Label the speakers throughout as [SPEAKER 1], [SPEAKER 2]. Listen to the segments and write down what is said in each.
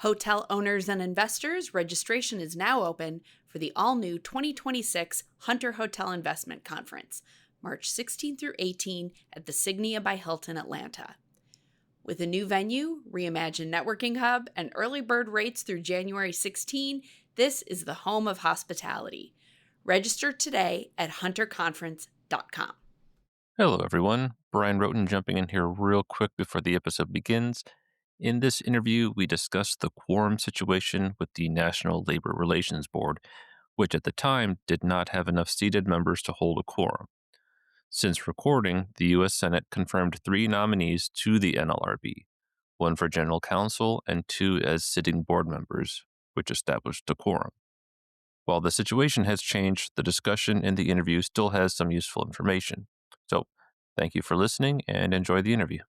[SPEAKER 1] Hotel owners and investors, registration is now open for the all-new 2026 Hunter Hotel Investment Conference, March 16 through 18 at the Signia by Hilton Atlanta. With a new venue, reimagined networking hub, and early bird rates through January 16, this is the home of hospitality. Register today at hunterconference.com.
[SPEAKER 2] Hello, everyone. Brian Roten jumping in here real quick before the episode begins. In this interview, we discussed the quorum situation with the National Labor Relations Board, which at the time did not have enough seated members to hold a quorum. Since recording, the U.S. Senate confirmed 3 nominees to the NLRB, 1 for general counsel and 2 as sitting board members, which established a quorum. While the situation has changed, the discussion in the interview still has some useful information. So, thank you for listening and enjoy the interview.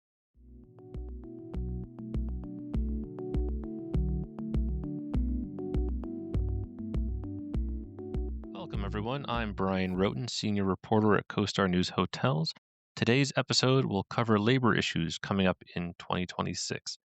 [SPEAKER 2] Welcome, everyone. I'm Brian Roten, senior reporter at CoStar News Hotels. Today's episode will cover labor issues coming up in 2026.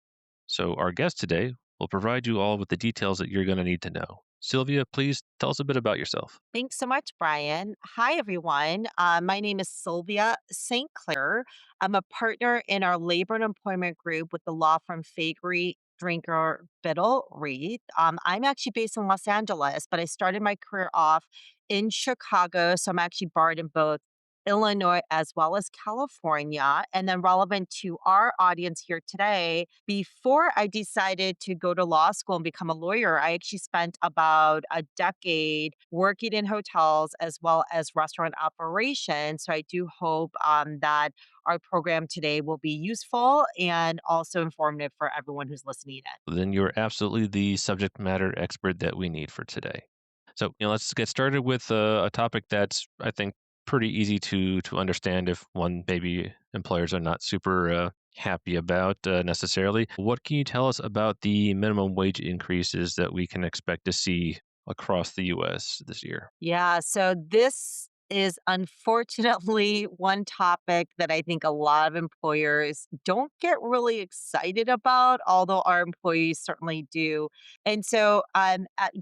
[SPEAKER 2] So, our guest today will provide you all with the details that you're going to need to know. Sylvia, please tell us a bit about yourself.
[SPEAKER 3] Thanks so much, Brian. Hi, everyone. My name is Sylvia St. Clair. I'm a partner in our labor and employment group with the law firm Fagery Drinker Biddle Reed. I'm actually based in Los Angeles, but I started my career off in Chicago. So I'm actually barred in both Illinois as well as California. And then, relevant to our audience here today, before I decided to go to law school and become a lawyer, I actually spent about a decade working in hotels as well as restaurant operations. So I do hope that our program today will be useful and also informative for everyone who's listening in.
[SPEAKER 2] Then you're absolutely the subject matter expert that we need for today. So, let's get started with a topic that's, I think, pretty easy to understand if one maybe employers are not super happy about necessarily. What can you tell us about the minimum wage increases that we can expect to see across the U.S. this year?
[SPEAKER 3] Yeah, so this is unfortunately one topic that I think a lot of employers don't get really excited about, although our employees certainly do. And so,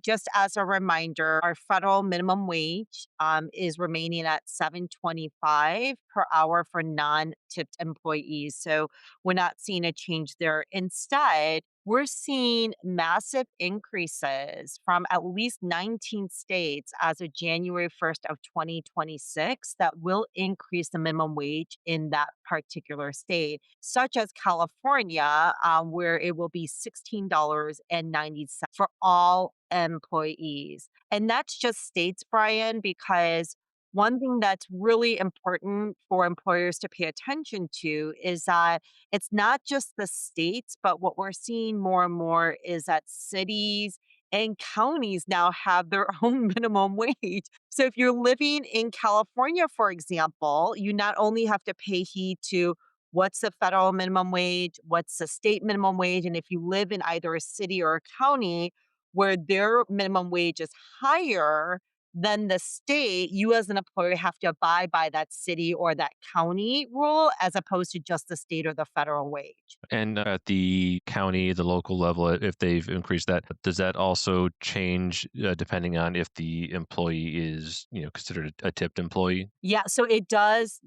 [SPEAKER 3] just as a reminder, our federal minimum wage is remaining at $7.25 per hour for non-tipped employees. So we're not seeing a change there. Instead, we're seeing massive increases from at least 19 states as of January 1st of 2026 that will increase the minimum wage in that particular state, such as California, where it will be $16.90 for all employees. And that's just states, Brian, because one thing that's really important for employers to pay attention to is that it's not just the states, but what we're seeing more and more is that cities and counties now have their own minimum wage. So if you're living in California, for example, you not only have to pay heed to what's the federal minimum wage, what's the state minimum wage, and if you live in either a city or a county where their minimum wage is higher than the state, you as an employer have to abide by that city or that county rule as opposed to just the state or the federal wage.
[SPEAKER 2] And at the county, the local level, if they've increased that, does that also change depending on if the employee is, considered a tipped employee?
[SPEAKER 3] Yeah, so it does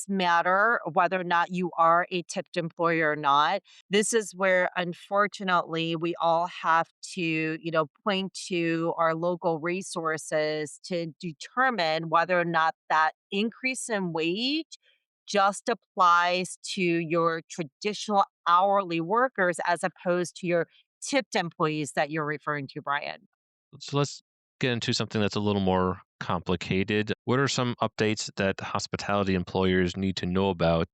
[SPEAKER 3] matter whether or not you are a tipped employer or not. This is where unfortunately we all have to, point to our local resources to determine whether or not that increase in wage just applies to your traditional hourly workers as opposed to your tipped employees that you're referring to, Brian.
[SPEAKER 2] So let's get into something that's a little more complicated. What are some updates that hospitality employers need to know about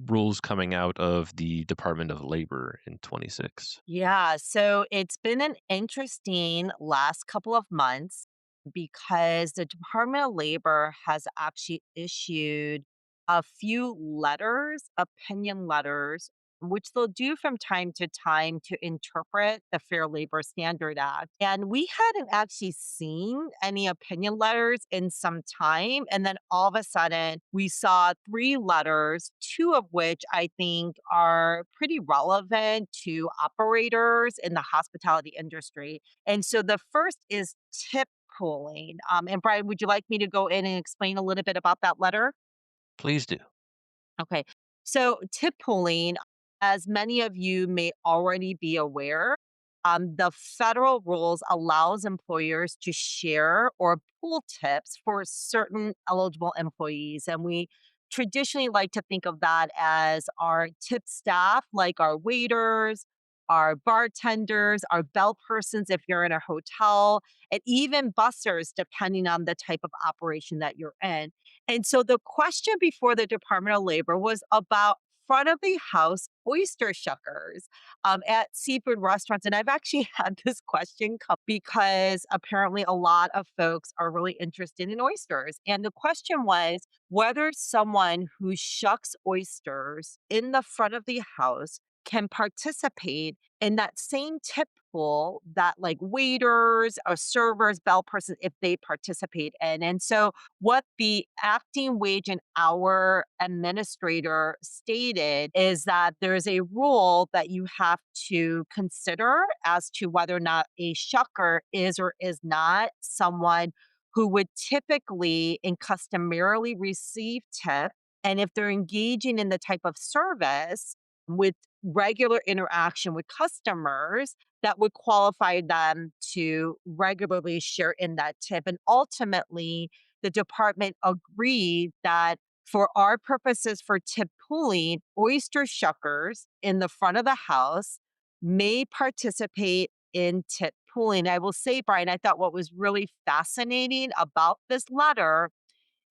[SPEAKER 2] rules coming out of the Department of Labor in 26?
[SPEAKER 3] Yeah, so it's been an interesting last couple of months because the Department of Labor has actually issued a few letters, opinion letters, which they'll do from time to time to interpret the Fair Labor Standard Act. And we hadn't actually seen any opinion letters in some time. And then all of a sudden, we saw three letters, two of which I think are pretty relevant to operators in the hospitality industry. And so the first is tip pooling. And Brian, would you like me to go in and explain a little bit about that letter?
[SPEAKER 2] Please do.
[SPEAKER 3] Okay. So, tip pooling, as many of you may already be aware, the federal rules allows employers to share or pool tips for certain eligible employees. And we traditionally like to think of that as our tip staff, like our waiters, our bartenders, our bell persons if you're in a hotel, and even bussers, depending on the type of operation that you're in. And so the question before the Department of Labor was about front of the house oyster shuckers at seafood restaurants. And I've actually had this question come because apparently a lot of folks are really interested in oysters. And the question was whether someone who shucks oysters in the front of the house can participate in that same tip pool that like waiters or servers, bell persons, if they participate in. And so what the acting wage and hour administrator stated is that there's a rule that you have to consider as to whether or not a shucker is or is not someone who would typically and customarily receive tip. And if they're engaging in the type of service with regular interaction with customers, that would qualify them to regularly share in that tip. And ultimately, the department agreed that for our purposes for tip pooling, oyster shuckers in the front of the house may participate in tip pooling. I will say, Brian, I thought what was really fascinating about this letter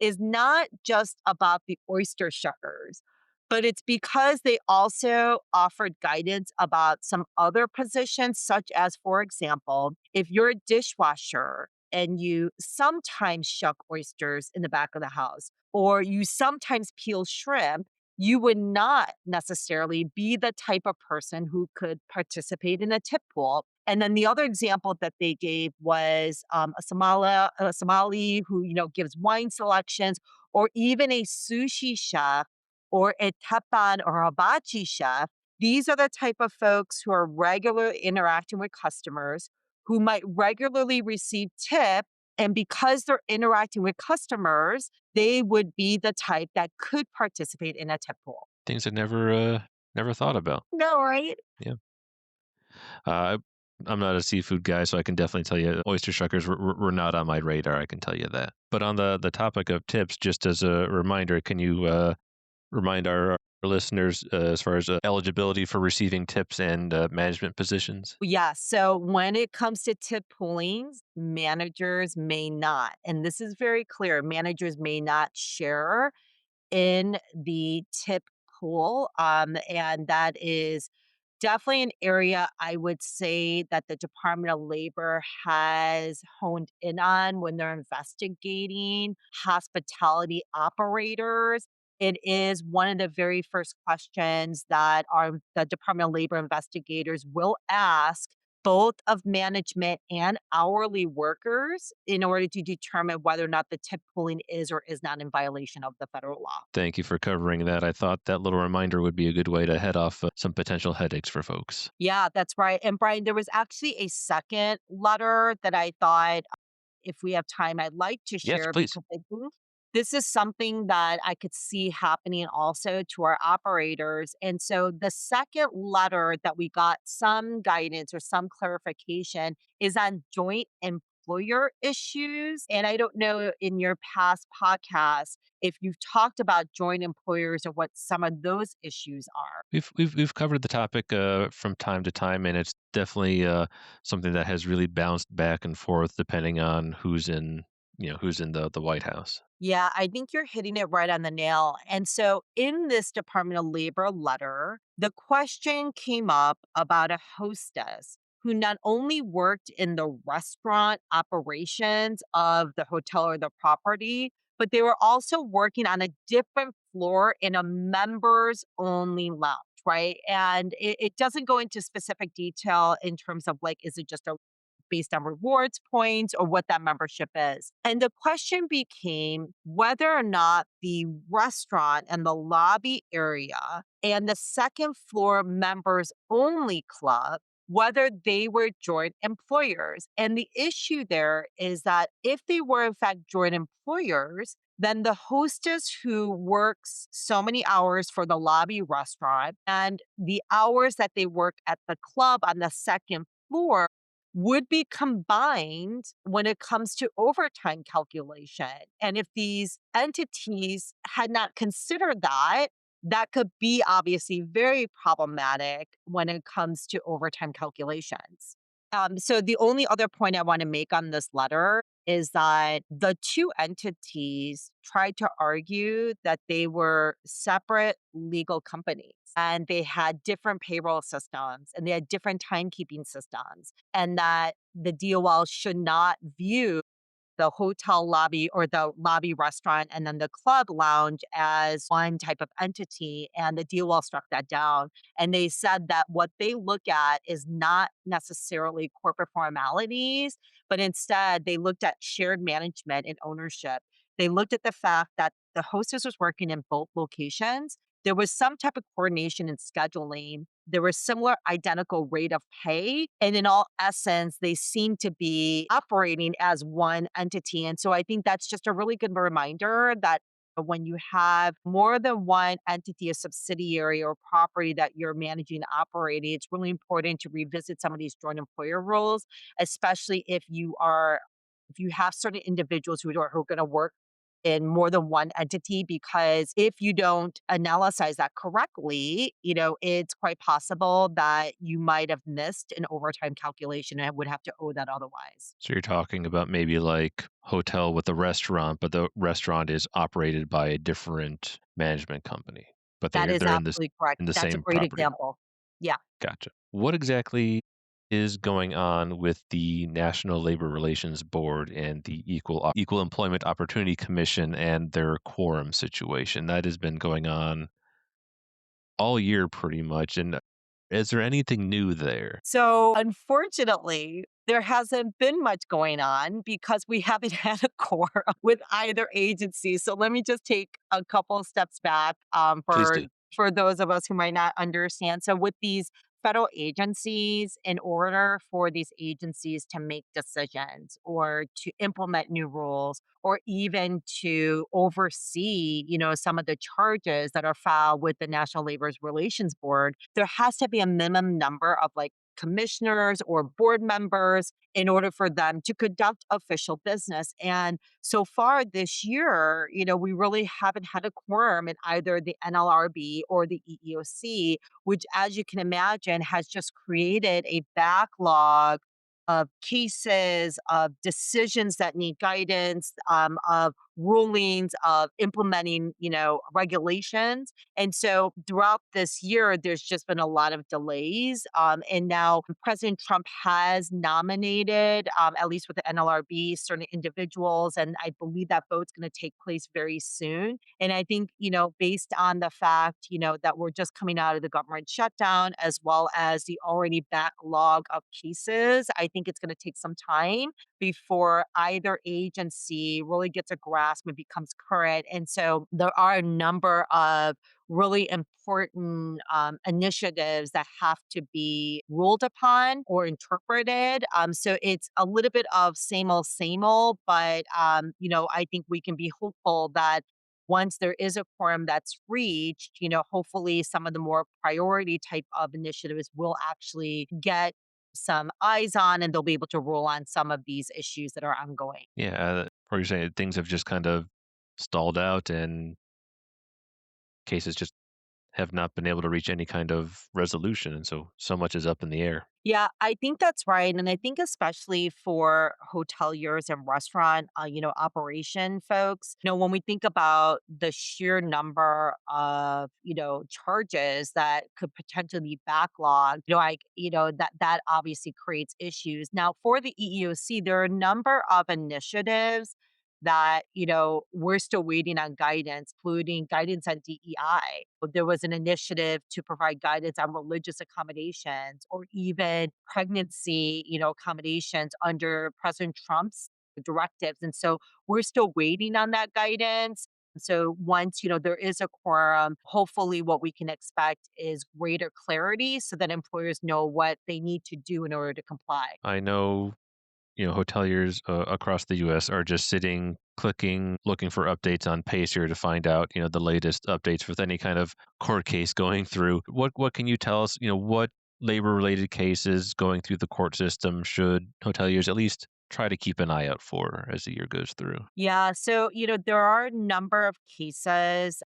[SPEAKER 3] is not just about the oyster shuckers, but it's because they also offered guidance about some other positions, such as, for example, if you're a dishwasher and you sometimes shuck oysters in the back of the house, or you sometimes peel shrimp, you would not necessarily be the type of person who could participate in a tip pool. And then the other example that they gave was a Somali who gives wine selections, or even a sushi chef, or a teppan or hibachi chef. These are the type of folks who are regularly interacting with customers, who might regularly receive tip. And because they're interacting with customers, they would be the type that could participate in a tip pool.
[SPEAKER 2] Things I never thought about.
[SPEAKER 3] No, right?
[SPEAKER 2] Yeah. Uh, I'm not a seafood guy, so I can definitely tell you oyster shuckers were not on my radar. I can tell you that. But on the topic of tips, just as a reminder, can you remind our listeners as far as eligibility for receiving tips and management positions?
[SPEAKER 3] Yeah. So when it comes to tip poolings, managers may not. And this is very clear. Managers may not share in the tip pool. And that is definitely an area I would say that the Department of Labor has honed in on when they're investigating hospitality operators. It is one of the very first questions that the Department of Labor investigators will ask both of management and hourly workers in order to determine whether or not the tip pooling is or is not in violation of the federal law.
[SPEAKER 2] Thank you for covering that. I thought that little reminder would be a good way to head off some potential headaches for folks.
[SPEAKER 3] Yeah, that's right. And Brian, there was actually a second letter that I thought if we have time, I'd like to
[SPEAKER 2] Yes,
[SPEAKER 3] share
[SPEAKER 2] please.
[SPEAKER 3] because I think this is something that I could see happening also to our operators. And so the second letter that we got some guidance or some clarification is on joint employer issues. And I don't know in your past podcasts if you've talked about joint employers or what some of those issues are.
[SPEAKER 2] We've covered the topic from time to time, and it's definitely something that has really bounced back and forth depending on who's in the White House.
[SPEAKER 3] Yeah, I think you're hitting it right on the nail. And so, in this Department of Labor letter, the question came up about a hostess who not only worked in the restaurant operations of the hotel or the property, but they were also working on a different floor in a members only lounge. right? And it doesn't go into specific detail in terms of like, is it just a based on rewards points or what that membership is. And the question became whether or not the restaurant and the lobby area and the second floor members only club, whether they were joint employers. And the issue there is that if they were in fact joint employers, then the hostess who works so many hours for the lobby restaurant and the hours that they work at the club on the second floor would be combined when it comes to overtime calculation. And if these entities had not considered that, that could be obviously very problematic when it comes to overtime calculations. So the only other point I want to make on this letter is that the two entities tried to argue that they were separate legal companies and they had different payroll systems and they had different timekeeping systems, and that the DOL should not view the hotel lobby or the lobby restaurant and then the club lounge as one type of entity. And the DOL struck that down. And they said that what they look at is not necessarily corporate formalities, but instead they looked at shared management and ownership. They looked at the fact that the hostess was working in both locations. There was some type of coordination and scheduling. There was similar identical rate of pay. And in all essence, they seem to be operating as one entity. And so I think that's just a really good reminder that when you have more than one entity, a subsidiary or property that you're managing and operating, it's really important to revisit some of these joint employer rules, especially if you have certain individuals who are going to work in more than one entity, because if you don't analyze that correctly, it's quite possible that you might have missed an overtime calculation and would have to owe that otherwise.
[SPEAKER 2] So you're talking about maybe like hotel with a restaurant, but the restaurant is operated by a different management company, but
[SPEAKER 3] That is
[SPEAKER 2] they're in this
[SPEAKER 3] absolutely correct.
[SPEAKER 2] in the
[SPEAKER 3] That's a
[SPEAKER 2] same
[SPEAKER 3] great
[SPEAKER 2] property.
[SPEAKER 3] example. Yeah.
[SPEAKER 2] Gotcha. What exactly is going on with the National Labor Relations Board and the Equal Employment Opportunity Commission and their quorum situation? That has been going on all year pretty much. And is there anything new there?
[SPEAKER 3] So, unfortunately, there hasn't been much going on because we haven't had a core with either agency. So, let me just take a couple of steps back
[SPEAKER 2] Please do.
[SPEAKER 3] for those of us who might not understand. So, with these federal agencies, in order for these agencies to make decisions or to implement new rules or even to oversee, some of the charges that are filed with the National Labor Relations Board, there has to be a minimum number of like commissioners or board members in order for them to conduct official business. And so far this year, we really haven't had a quorum in either the NLRB or the EEOC, which, as you can imagine, has just created a backlog of cases, of decisions that need guidance, of rulings, of implementing, regulations. And so throughout this year, there's just been a lot of delays. And now President Trump has nominated, at least with the NLRB, certain individuals. And I believe that vote's going to take place very soon. And I think, based on the fact, that we're just coming out of the government shutdown, as well as the already backlog of cases, I think it's going to take some time before either agency really gets a grasp and becomes current. And so there are a number of really important initiatives that have to be ruled upon or interpreted. So it's a little bit of same old, but I think we can be hopeful that once there is a quorum that's reached, hopefully some of the more priority type of initiatives will actually get some eyes on and they'll be able to rule on some of these issues that are ongoing.
[SPEAKER 2] Yeah, or you're saying things have just kind of stalled out and cases just have not been able to reach any kind of resolution, and so much is up in the air.
[SPEAKER 3] Yeah, I think that's right. And I think especially for hoteliers and restaurant, operation folks, when we think about the sheer number of, charges that could potentially be backlogged, that obviously creates issues. Now, for the EEOC, there are a number of initiatives that, we're still waiting on guidance, including guidance on DEI. There was an initiative to provide guidance on religious accommodations or even pregnancy, accommodations under President Trump's directives. And so we're still waiting on that guidance. So once, there is a quorum, hopefully what we can expect is greater clarity so that employers know what they need to do in order to comply.
[SPEAKER 2] I know, hoteliers across the US are just sitting, clicking, looking for updates on Pacer to find out, the latest updates with any kind of court case going through. What can you tell us, what labor related cases going through the court system should hoteliers at least try to keep an eye out for as the year goes through?
[SPEAKER 3] Yeah. So, there are a number of cases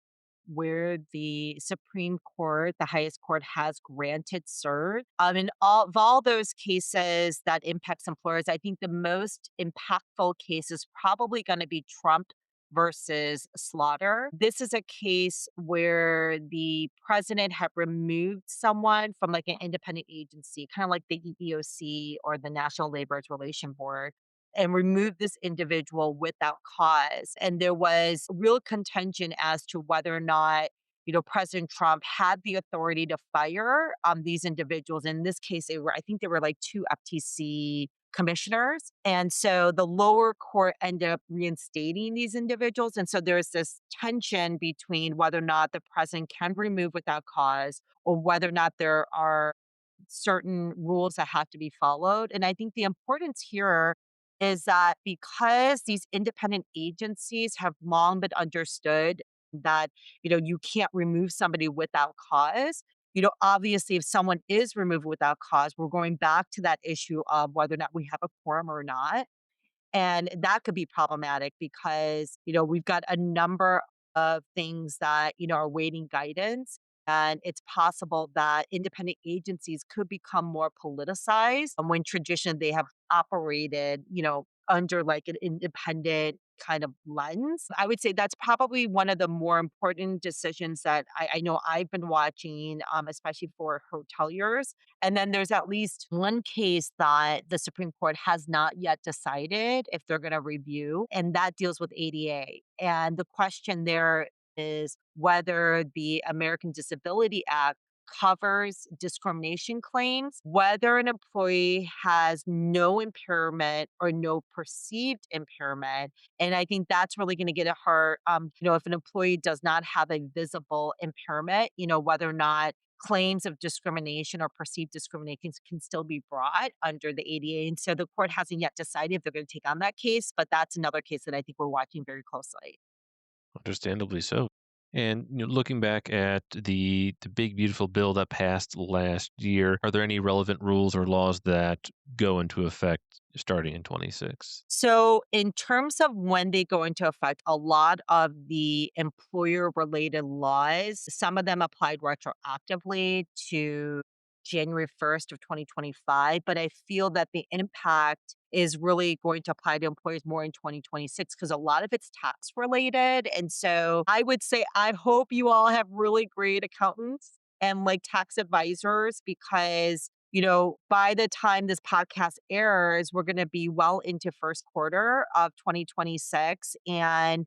[SPEAKER 3] where the Supreme Court, the highest court, has granted cert. In all those cases that impacts employers, I think the most impactful case is probably going to be Trump versus Slaughter. This is a case where the president had removed someone from like an independent agency, kind of like the EEOC or the National Labor Relations Board, and removed this individual without cause. And there was real contention as to whether or not, President Trump had the authority to fire these individuals. In this case, I think they were like two FTC commissioners. And so the lower court ended up reinstating these individuals. And so there's this tension between whether or not the president can remove without cause or whether or not there are certain rules that have to be followed. And I think the importance here is that because these independent agencies have long been understood that, you can't remove somebody without cause. Obviously, if someone is removed without cause, we're going back to that issue of whether or not we have a quorum or not. And that could be problematic because, we've got a number of things that, are waiting guidance. And it's possible that independent agencies could become more politicized when traditionally they have operated, under like an independent kind of lens. I would say that's probably one of the more important decisions that I know I've been watching, especially for hoteliers. And then there's at least one case that the Supreme Court has not yet decided if they're going to review, and that deals with ADA. And the question there is whether the American Disability Act covers discrimination claims, whether an employee has no impairment or no perceived impairment. And I think that's really going to get at heart. If an employee does not have a visible impairment, whether or not claims of discrimination or perceived discrimination can still be brought under the ADA. And so the court hasn't yet decided if they're going to take on that case, but that's another case that I think we're watching very closely.
[SPEAKER 2] Understandably so. And looking back at the big beautiful bill that passed last year, are there any relevant rules or laws that go into effect starting in 26?
[SPEAKER 3] So, in terms of when they go into effect, a lot of the employer related laws, some of them applied retroactively to January 1st of 2025, but I feel that the impact is really going to apply to employers more in 2026 because a lot of it's tax related. And so I would say I hope you all have really great accountants and like tax advisors because by the time this podcast airs, we're going to be well into first quarter of 2026 and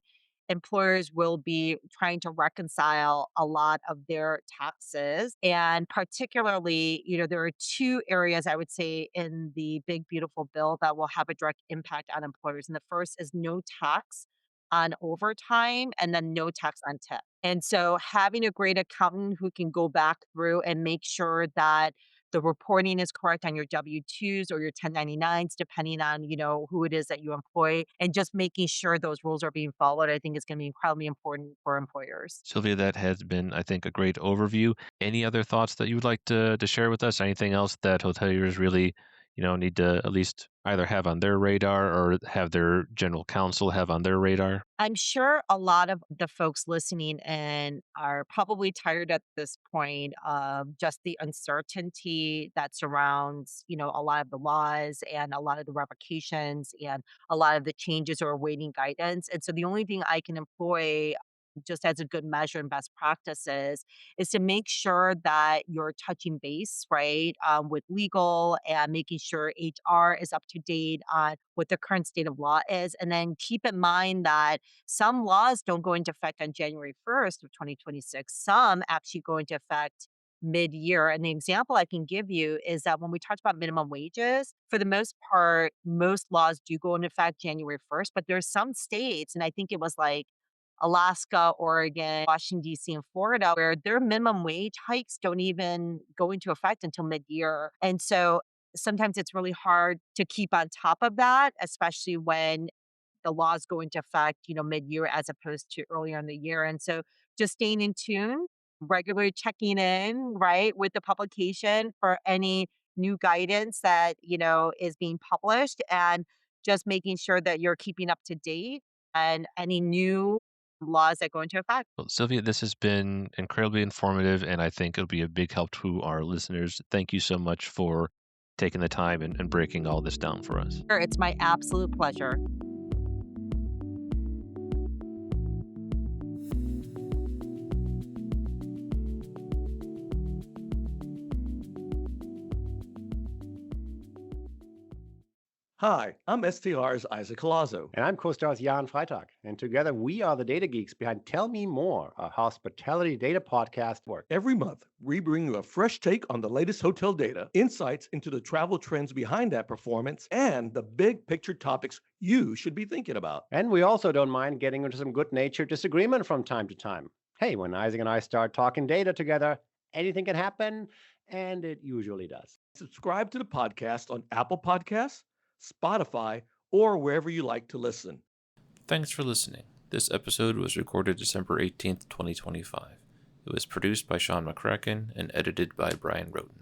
[SPEAKER 3] employers will be trying to reconcile a lot of their taxes. And particularly, there are two areas I would say in the big, beautiful bill that will have a direct impact on employers. And the first is no tax on overtime and then no tax on tip. And so having a great accountant who can go back through and make sure that the reporting is correct on your W-2s or your 1099s, depending on, who it is that you employ, and just making sure those rules are being followed, I think is going to be incredibly important for employers.
[SPEAKER 2] Sylvia, that has been, I think, a great overview. Any other thoughts that you would like to share with us? Anything else that hoteliers really, need to at least either have on their radar or have their general counsel have on their radar?
[SPEAKER 3] I'm sure a lot of the folks listening in are probably tired at this point of just the uncertainty that surrounds, a lot of the laws and a lot of the revocations and a lot of the changes or awaiting guidance. And so the only thing I can employ just as a good measure and best practices, is to make sure that you're touching base, right, with legal and making sure HR is up to date on what the current state of law is. And then keep in mind that some laws don't go into effect on January 1st of 2026. Some actually go into effect mid-year. And the example I can give you is that when we talked about minimum wages, for the most part, most laws do go into effect January 1st, but there's some states, and I think it was like Alaska, Oregon, Washington, D.C., and Florida, where their minimum wage hikes don't even go into effect until mid-year. And so sometimes it's really hard to keep on top of that, especially when the laws go into effect, mid-year as opposed to earlier in the year. And so just staying in tune, regularly checking in, right, with the publication for any new guidance that, is being published, and just making sure that you're keeping up to date and any new laws that go into effect.
[SPEAKER 2] Well, Sylvia, this has been incredibly informative, and I think it'll be a big help to our listeners. Thank you so much for taking the time and breaking all this down for us.
[SPEAKER 3] Sure, it's my absolute pleasure.
[SPEAKER 4] Hi, I'm STR's Isaac Colazo.
[SPEAKER 5] And I'm co-stars Jan Freitag. And together we are the data geeks behind Tell Me More, a hospitality data podcast work.
[SPEAKER 4] Every month, we bring you a fresh take on the latest hotel data, insights into the travel trends behind that performance, and the big picture topics you should be thinking about.
[SPEAKER 5] And we also don't mind getting into some good-natured disagreement from time to time. Hey, when Isaac and I start talking data together, anything can happen, and it usually does.
[SPEAKER 4] Subscribe to the podcast on Apple Podcasts, Spotify, or wherever you like to listen.
[SPEAKER 2] Thanks for listening. This episode was recorded December 18th, 2025. It was produced by Sean McCracken and edited by Brian Roten.